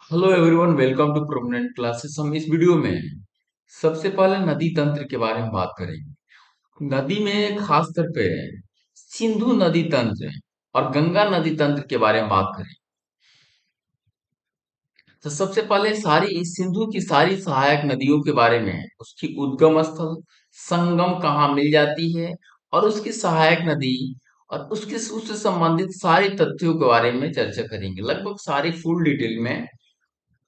Hello everyone, welcome to prominent classes. हम इस video में सबसे पहले नदी तंत्र के बारे में बात करेंगे। नदी में खास तौर पे सिंधु नदी तंत्र और गंगा नदी तंत्र के बारे में बात करें। तो सबसे पहले सारी इस सिंधु की सारी सहायक नदियों के बारे में, उसकी उद्गम स्थल, संगम कहाँ मिल जाती है और उसकी सहायक नदी और उससे संबंधित सारे तथ्यों के बारे में चर्चा करेंगे। लगभग सारी फुल डिटेल में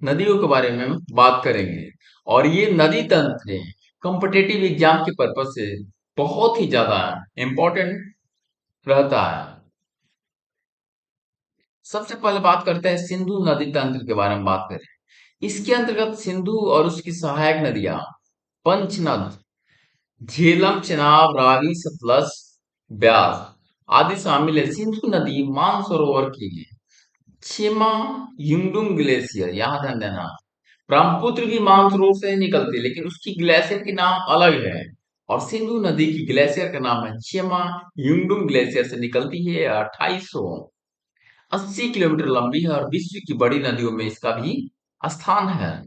नदियों के बारे में हम बात करेंगे। और ये नदी तंत्र कॉम्पिटेटिव एग्जाम के पर्पज से बहुत ही ज्यादा इम्पोर्टेंट रहता है। सबसे पहले बात करते हैं सिंधु नदी तंत्र के बारे में बात करें। इसके अंतर्गत सिंधु और उसकी सहायक नदियां पंचनद, झेलम, चेनाब, रावी, सतलज, ब्यास आदि शामिल है। सिंधु नदी मानसरोवर की छिमा युंगडुंग ग्लेशियर, यहाँ ध्यान देना। ब्रह्मपुत्र भी मानसरोवर से ही निकलती है, लेकिन उसकी ग्लेशियर की नाम अलग है। और सिंधु नदी की ग्लेशियर का नाम है छिमा युंगडुंग ग्लेशियर से निकलती है। 2880 किलोमीटर लंबी है और विश्व की बड़ी नदियों में इसका भी स्थान है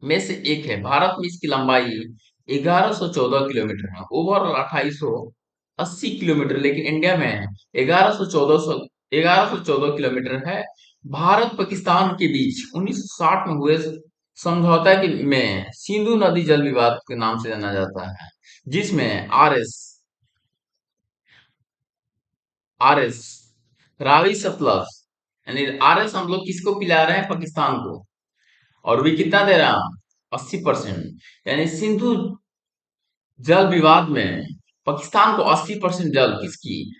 में से एक है। भारत में इसकी लंबाई 1114 किलोमीटर है, ओवरऑल 2880 किलोमीटर, लेकिन इंडिया में 1114 किलोमीटर है। भारत पाकिस्तान के बीच 1960 में हुए समझौता के में सिंधु नदी जल विवाद के नाम से जाना जाता है, जिसमें आर एस रावी सतलज, यानी आर एस हम लोग किसको पिला रहे हैं? पाकिस्तान को। और भी कितना दे रहा? 80%। यानी सिंधु जल विवाद में पाकिस्तान को 80% जल किसकी?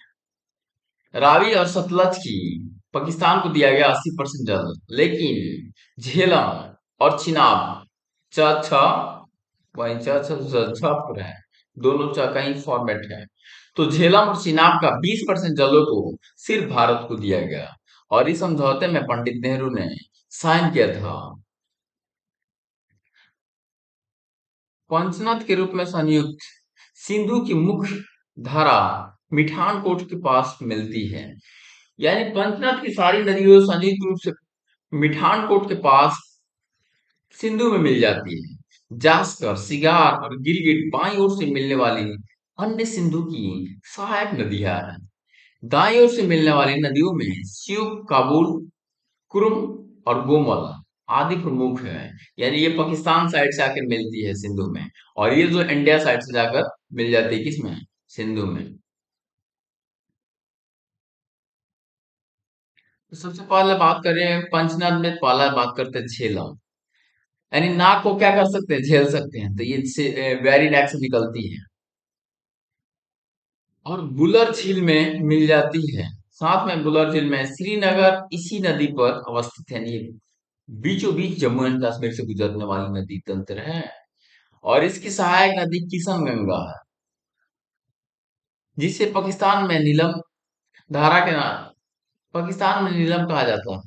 रावी और सतलज की पाकिस्तान को दिया गया 80% जल। लेकिन झेलम और चिनाब च छ वही च छ ज झ पर है, दोनों च का ही फॉर्मेट है। तो झेलम और चिनाब का 20% जलों को सिर्फ भारत को दिया गया। और इस समझौते में पंडित नेहरू ने साइन किया था। पंचनद के रूप में संयुक्त सिंधु की मुख्य धारा मिठानकोट के पास मिलती है। यानी पंचनद की सारी नदियों संयुक्त रूप से मिठानकोट के पास सिंधु में मिल जाती है। जास्कर, सिगार और गिलगित बाईं ओर से मिलने वाली अन्य सिंधु की सहायक नदियां हैं। दाईं ओर से मिलने वाली नदियों में श्योक, काबुल, कुरुम और गोमल आदि प्रमुख हैं। यानी ये पाकिस्तान साइड से आकर मिलती है सिंधु में, और ये जो इंडिया साइड से जाकर मिल जाती है किसमें? सिंधु में। तो सबसे पहले बात करें पंचनद में, पहला बात करते हैं झेलम। यानी नाक को क्या कर सकते हैं? झेल सकते हैं। तो ये वेरी नेक से निकलती है और बुलर झील में मिल जाती है। साथ में बुलर झील में श्रीनगर इसी नदी पर अवस्थित है। ये बीचों बीच जम्मू एंड कश्मीर से गुजरने वाली नदी तंत्र है। और इसकी सहायक नदी किशन गंगा है, जिसे पाकिस्तान में नीलम कहा जाता है।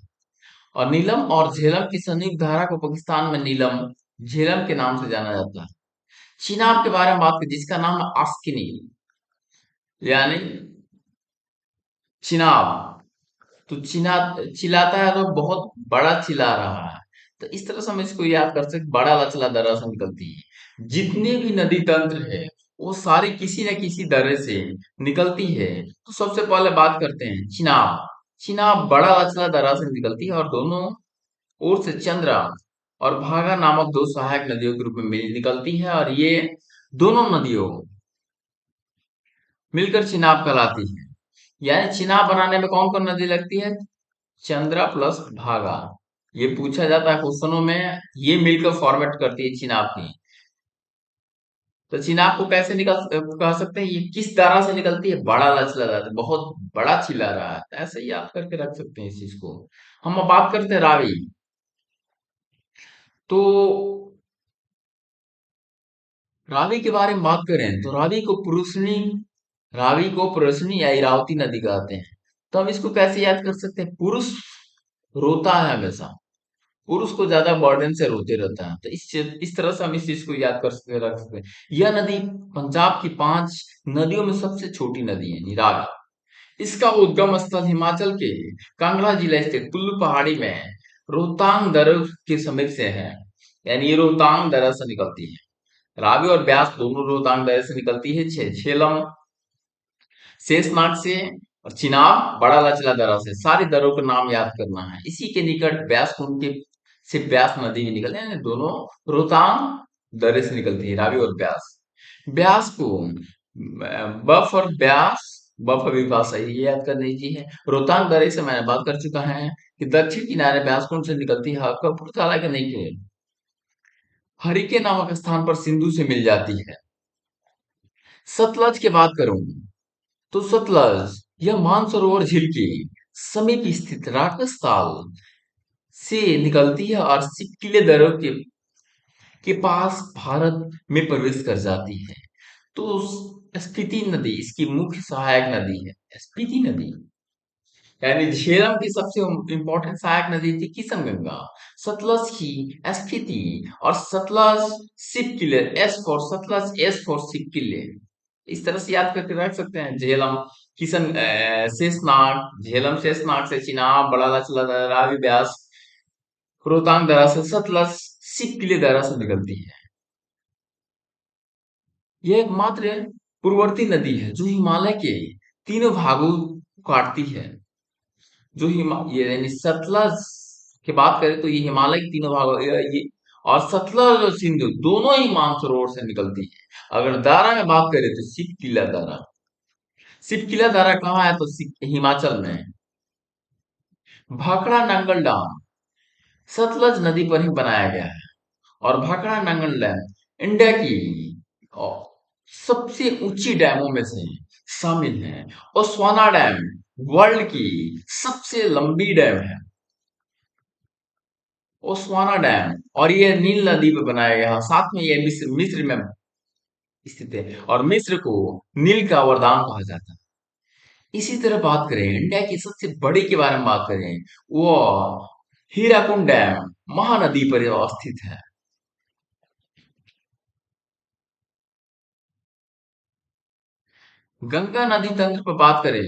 और नीलम और झेलम की संयुक्त धारा को पाकिस्तान में नीलम झेलम के नाम से जाना जाता है। चिनाब के बारे में बात करें, जिसका नाम है आस्किनी, यानी चिनाब। तो चिल्लाता है तो बहुत बड़ा चिल्ला रहा है। तो इस तरह से हम इसको याद कर सकते, बड़ा लचला दर्रा से निकलती है। जितने भी नदी तंत्र है वो सारी किसी न किसी दर्रे से निकलती है। तो सबसे पहले बात करते हैं चिनाब। चिनाब बड़ा लचला दर्रा से निकलती है और दोनों ओर से चंद्रा और भागा नामक दो सहायक नदियों के रूप में निकलती है। और ये दोनों नदियों मिलकर चिनाब कहलाती है। यानी चिनाब बनाने में कौन कौन नदी लगती है? चंद्रा प्लस भागा। ये पूछा जाता है क्वेश्चनों में। ये मिलकर फॉर्मेट करती है चिनाब की। तो चिनाब को कैसे कह सकते हैं? ये किस धारा से निकलती है? बड़ा लचला धारा से, बहुत बड़ा चिल्ला रहा है, ऐसे ही याद करके रख सकते हैं इस चीज को। हम अब बात करते हैं रावी। तो रावी के बारे में बात करें तो रावी को पुरुषनी या इरावती नदी कहते हैं। तो हम इसको कैसे याद कर सकते हैं? पुरुष रोता है हमेशा, पुरुष को ज्यादा बर्डन से रोते रहता है। तो इस तरह से हम इस चीज को याद कर सकते रख सकते हैं। यह नदी पंजाब की 5 नदियों में सबसे छोटी नदी है, निराग। इसका उद्गम स्थल हिमाचल के कांगड़ा जिला स्थित कुल्लू पहाड़ी में रोहतांग दर्रे के समीप से है, यानी ये रोहतांग दर्रा से निकलती है। रावी और ब्यास दोनों रोहतांग दर्रे से निकलती है। झेलम शेषनाग से और चिनाब बड़ा लचला दर्रा से। सारी दर्रों का नाम याद करना है। इसी के निकट ब्यास कुंड के से ब्यास नदी भी निकलती है, यानी दोनों रोहतांग दर्रे से निकलती है, रावी और ब्यास। ब्यास को बफ और ब्यास, बफ विभाषा ये याद कर लीजिए। रोहतांग दर्रे से मैंने बात कर चुका है कि दक्षिण किनारे ब्यास कुंड से निकलती है, कपूरथला के नहीं के हरिके नामक स्थान पर सिंधु से मिल जाती है। सतलज की बात करूं तो सतलज यह मानसरोवर झील के समीप स्थित राजस्थान से निकलती है और सिक्किले दर्रे के पास भारत में प्रवेश कर जाती है। तो स्पीति नदी इसकी मुख्य सहायक नदी है। स्पीति नदी यानी झेलम की सबसे इंपॉर्टेंट सहायक नदी थी किशनगंगा। सतलज की स्फीति और सतलज सिप किले, S for Sutlej, S for सिप किले, इस तरह से याद करके रख सकते हैं। झेलम शेषनाग, झेलम शेषनाग से चिनाब बड़ा लचला रावी ब्यास रोहतांग दर्रा से सतलज सिप किले दर्रा से निकलती है। यह एकमात्र पूर्ववर्ती नदी है जो हिमालय के तीनों भागों को काटती है। ये यानी सतलज की बात करें तो ये हिमालय के तीनों भागों ये, और सतलज और सिंधु दोनों ही मानसरोवर से निकलती है। अगर दारा में बात करें तो सिपकिला दारा। सिपकिला दारा कहाँ है तो हिमाचल में है। भाखड़ा नांगल डैम सतलज नदी पर ही बनाया गया है। और भाखड़ा नांगल डैम इंडिया की अ, सबसे ऊंची डैमों में से शामिल है। और स्वाना डैम वर्ल्ड की सबसे लंबी डैम है, ओस्वाना डैम। और ये नील नदी पे बनाया गया है। साथ में ये मिस्र मिस्र में स्थित है और मिस्र को नील का वरदान कहा जाता है। इसी तरह बात करें इंडिया की सबसे बड़ी के बारे में बात करें, वो हीराकुंड डैम महानदी पर स्थित है। गंगा नदी तंत्र पर बात करें,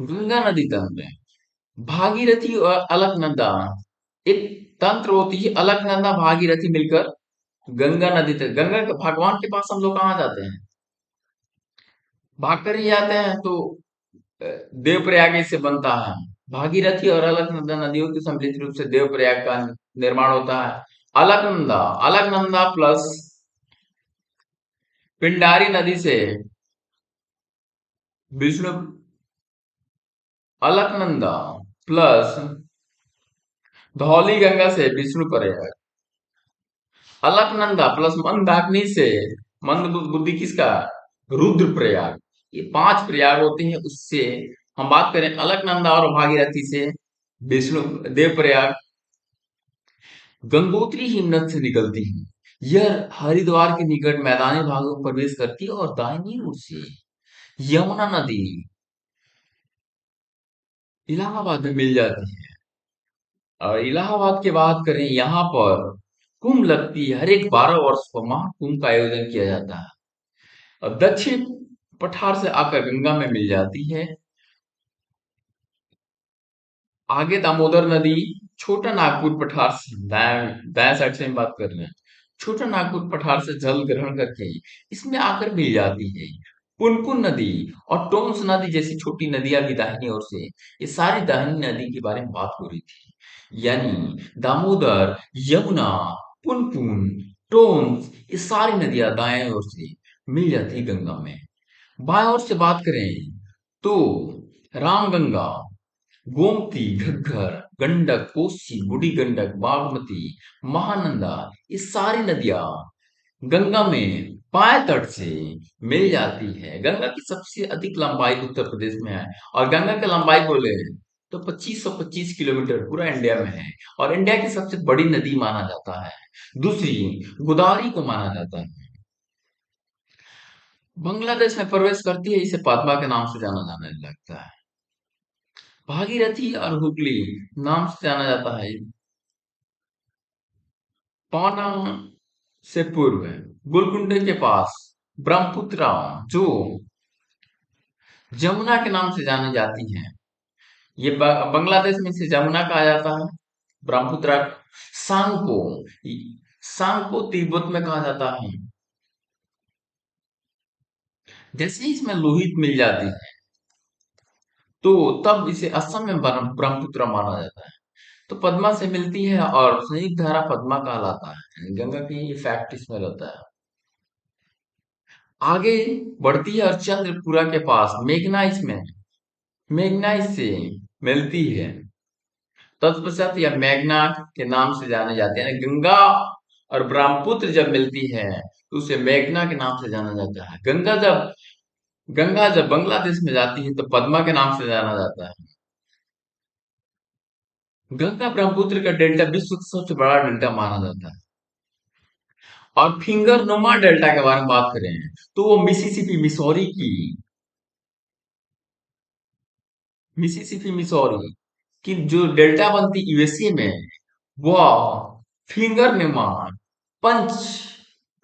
गंगा नदी तंत्र भागीरथी और अलकनंदा एक तंत्र होती है। अलकनंदा भागीरथी मिलकर गंगा नदी तक, गंगा के भगवान के पास हम लोग कहाँ जाते हैं, भागकर ही जाते हैं। तो देवप्रयाग से बनता है। भागीरथी और अलकनंदा नदियों के सम्मिलित रूप से देवप्रयाग का निर्माण होता है। अलकनंदा अलकनंदा प्लस पिंडारी नदी से विष्णु, अलकनंदा प्लस धौली गंगा से विष्णु प्रयाग, अलकनंदा प्लस मंदाकिनी से मंद बुद्धि किसका, रुद्र प्रयाग। ये पांच प्रयाग होते हैं। उससे हम बात करें अलकनंदा और भागीरथी से विष्णु देव प्रयाग। गंगोत्री हिमनद से निकलती है। यह हरिद्वार के निकट मैदानी भागों में प्रवेश करती है और दाहिनी ओर से यमुना नदी इलाहाबाद में मिल जाती है। और इलाहाबाद की बात करें, यहाँ पर कुंभ लगती है। हर एक 12 वर्ष पर महाकुंभ का आयोजन किया जाता है और दक्षिण पठार से आकर गंगा में मिल जाती है। आगे दामोदर नदी छोटा नागपुर पठार से दाएं दाएं साइड से हम बात कर रहे हैं। छोटा नागपुर पठार से जल ग्रहण करके इसमें आकर मिल जाती है। पुनपुन नदी और टोंस नदी जैसी छोटी नदियां भी दाहिनी ओर से, ये सारी दाहिनी नदी के बारे में बात हो रही थी। यानी दामोदर, यमुना, पुनपुन, टोंस, ये सारी नदियां दाएं ओर से मिल जाती है गंगा में। बाएं ओर से बात करें तो रामगंगा, गोमती, घग्गर, गंडक, कोसी, बूढ़ी गंडक, बागमती, महानंदा, ये सारी नदियां गंगा में बाएं तट से मिल जाती है। गंगा की सबसे अधिक लंबाई उत्तर प्रदेश में है। और गंगा की लंबाई बोले तो 2525 किलोमीटर पूरा इंडिया में है। और इंडिया की सबसे बड़ी नदी माना जाता है। दूसरी गोदावरी को माना जाता है। बांग्लादेश में प्रवेश करती है, इसे पद्मा के नाम से जाना जाने लगता है। भागीरथी और हुगली नाम से जाना जाता है। पाना से पूर्व गोलकुंडे के पास ब्रह्मपुत्र जो जमुना के नाम से जानी जाती है। ये बांग्लादेश में इसे जमुना कहा जाता है। ब्रह्मपुत्र। सांगपो। सांगपो तिब्बत में कहा जाता है। जैसे ही इसमें लोहित मिल जाती है तो तब इसे असम में ब्रह्मपुत्र माना जाता है। तो पद्मा से मिलती है और संयुक्त धारा पद्मा कहलाता है, यानी गंगा की ये फैक्ट इसमें रहता है। आगे बढ़ती है और चंद्रपुरा के पास मेघना इसमें मेघना इससे मिलती है। तत्पश्चात यह मेघना के नाम से जाने जाते हैं, यानी गंगा और ब्रह्मपुत्र जब मिलती है तो उसे मेघना के नाम से जाना जाता है। गंगा जब बांग्लादेश में जाती है तो पद्मा के नाम से जाना जाता है। गंगा ब्रह्मपुत्र का डेल्टा विश्व का सबसे बड़ा डेल्टा माना जाता है। और फिंगर नुमा डेल्टा के बारे में बात करें तो वो मिसिसिपी मिसौरी की जो डेल्टा बनती यूएसए में, वह फिंगर नुमा पंच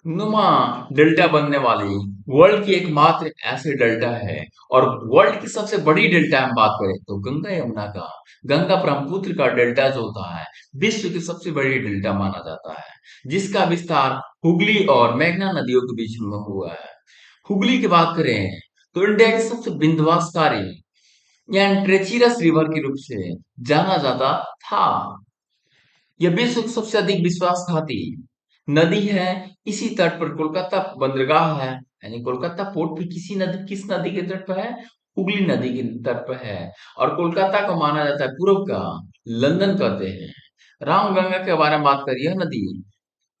नुमा डेल्टा बनने वाली वर्ल्ड की एकमात्र ऐसे डेल्टा है। और वर्ल्ड की सबसे बड़ी डेल्टा हम बात करें तो गंगा यमुना का गंगा ब्रह्मपुत्र का डेल्टा जो होता है विश्व की सबसे बड़ी डेल्टा माना जाता है, जिसका विस्तार हुगली और मेघना नदियों के बीच में हुआ है। हुगली की बात करें तो इंडिया की सबसे विध्वंसकारी या ट्रेचिरस रिवर के रूप से जाना जाता था। यह विश्व की सबसे अधिक विश्वासघाती नदी है। इसी तट पर कोलकाता बंदरगाह है, यानी कोलकाता पोर्ट भी किस नदी के तट पर है? हुगली नदी के तट पर है। और कोलकाता को माना जाता है पूर्व का लंदन कहते हैं। रामगंगा के बारे में बात करिए, यह नदी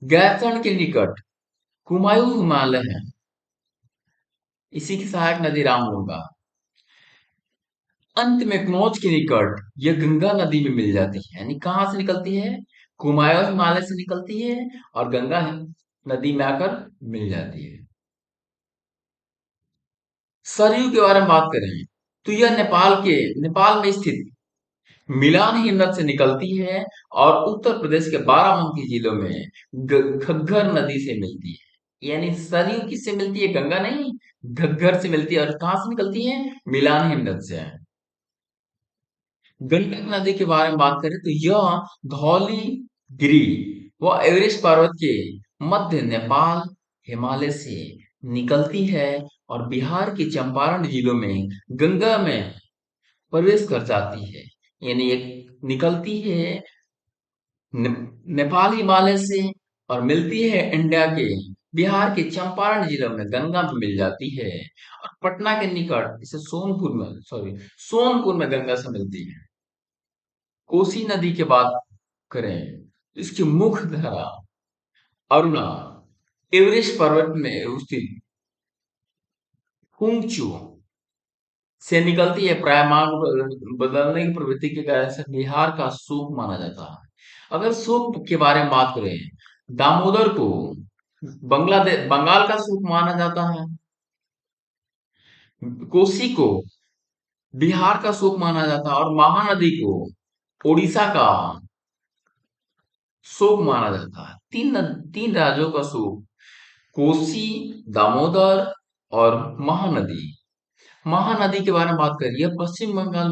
गैसण के निकट कुमायूं हिमालय है, इसी की सहायक नदी रामगंगा। अंत में कनौज के निकट यह गंगा नदी में मिल जाती है, यानी कहाँ से निकलती है? कुमायूं हिमालय से निकलती है और गंगा नदी में आकर मिल जाती है। सरयू के बारे में बात करें तो यह नेपाल में स्थित मिलान हिमनद से निकलती है और उत्तर प्रदेश के बाराबंकी जिलों में घग्गर नदी से मिलती है। यानी सरयू किससे मिलती है? गंगा नहीं, घग्गर से मिलती है। और कहाँ से निकलती है? मिलान हिमनद से। गंडक नदी के बारे में बात करें तो यह धौलीगिरी व एवरेस्ट पर्वत के मध्य नेपाल हिमालय से निकलती है और बिहार के चंपारण जिलों में गंगा में प्रवेश कर जाती है। यानी एक निकलती है ने, नेपाल हिमालय से और मिलती है इंडिया के बिहार के चंपारण जिलों में गंगा में मिल जाती है। और पटना के निकट इसे सोनपुर में गंगा से मिलती है। कोसी नदी की बात करें तो इसकी मुख्य धारा अरुणा एवरेस्ट पर्वत में स्थित पुंगचू से निकलती है। प्रायमार्ग बदलने की प्रवृत्ति के कारण से बिहार का सूप माना जाता है। अगर सूप के बारे में बात करें, दामोदर को बंगाल का सूप माना जाता है। कोसी को बिहार का सूप माना जाता है और महानदी को उड़ीसा का शोक माना जाता है। तीन राज्यों का शोक कोसी, दामोदर और महानदी। महानदी के बारे में बात करिए, पश्चिम बंगाल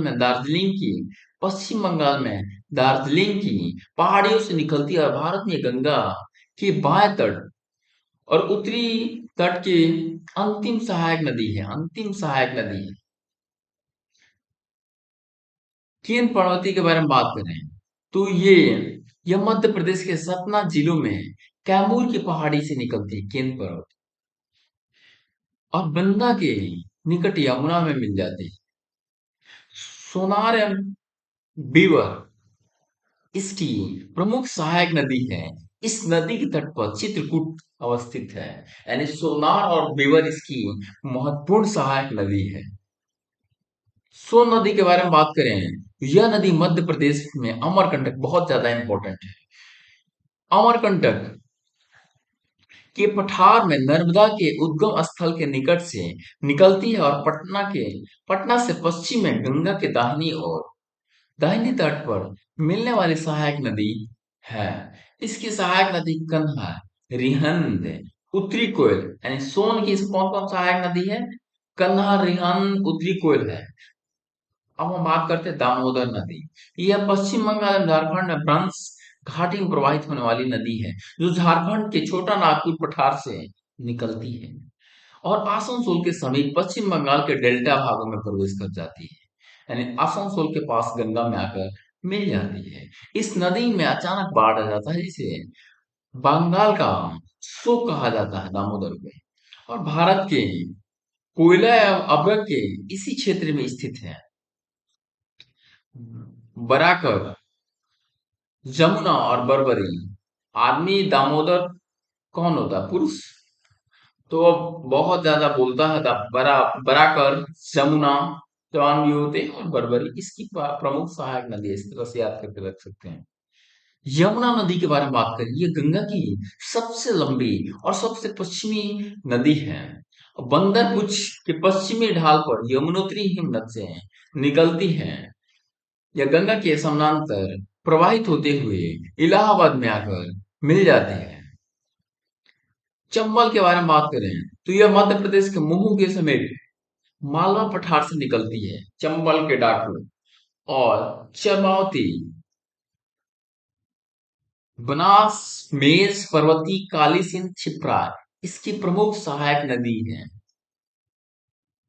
में दार्जिलिंग की पहाड़ियों से निकलती है और भारत में गंगा के बाएं तट और उत्तरी तट के अंतिम सहायक नदी है। केन पर्वती के बारे में बात करें तो यह मध्य प्रदेश के सतना जिलों में कैमूर की पहाड़ी से निकलती है केन पर्वत और गंगा के निकट यमुना में मिल जाती है। सोनार एवं बीवर इसकी प्रमुख सहायक नदी है। इस नदी के तट पर चित्रकूट अवस्थित है, यानी सोनार और बीवर इसकी महत्वपूर्ण सहायक नदी है। सोन नदी के बारे में बात करें तो यह नदी मध्य प्रदेश में अमरकंटक बहुत ज्यादा इंपॉर्टेंट है। अमरकंटक के पठार में नर्मदा के उद्गम स्थल के निकट से निकलती है और पटना से पश्चिम में गंगा के दाहिनी तट पर मिलने वाली सहायक नदी है। इसकी सहायक नदी कन्हा, रिहंद, उत्तरी कोयल, यानी सोन की कौन कौन सहायक नदी है? कन्हा, रिहन, उदरी, कोयल है। अब हम बात करते हैं दामोदर नदी। यह पश्चिम बंगाल और झारखंड में ब्रह्म घाटी में प्रवाहित होने वाली नदी है, जो झारखंड के छोटा नागपुर पठार से निकलती है और आसनसोल के समीप पश्चिम बंगाल के डेल्टा भागों में प्रवेश कर जाती है। यानी आसनसोल के पास गंगा में आकर मिल जाती है। इस नदी में अचानक बाढ़ आ जाता है, जिसे बंगाल का शोक कहा जाता है दामोदर को। और भारत के कोयला एवं अभ्रक के इसी क्षेत्र में स्थित है। बराकर, जमुना और बरबरी। आदमी दामोदर कौन होता है? पुरुष। तो अब बहुत ज्यादा बोलता है बराकर, जमुना जवान भी होते हैं, और बरबरी इसकी प्रमुख सहायक नदी है। इस तरह से याद करके रख सकते हैं। यमुना नदी के बारे में बात करें, ये गंगा की सबसे लंबी और सबसे पश्चिमी नदी है। बंदरपुछ के पश्चिमी ढाल पर यमुनोत्री हिमनद से निकलती है। यह गंगा के समानांतर प्रवाहित होते हुए इलाहाबाद में आकर मिल जाती है। चंबल के बारे में बात करें तो यह मध्य प्रदेश के महू के समेत मालवा पठार से निकलती है। चंबल के डाकू और चरमावती, बनास, मेज, पर्वती, काली सिंध, क्षिप्रा इसकी प्रमुख सहायक नदी है।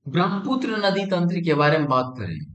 ब्रह्मपुत्र नदी तंत्र के बारे में बात करें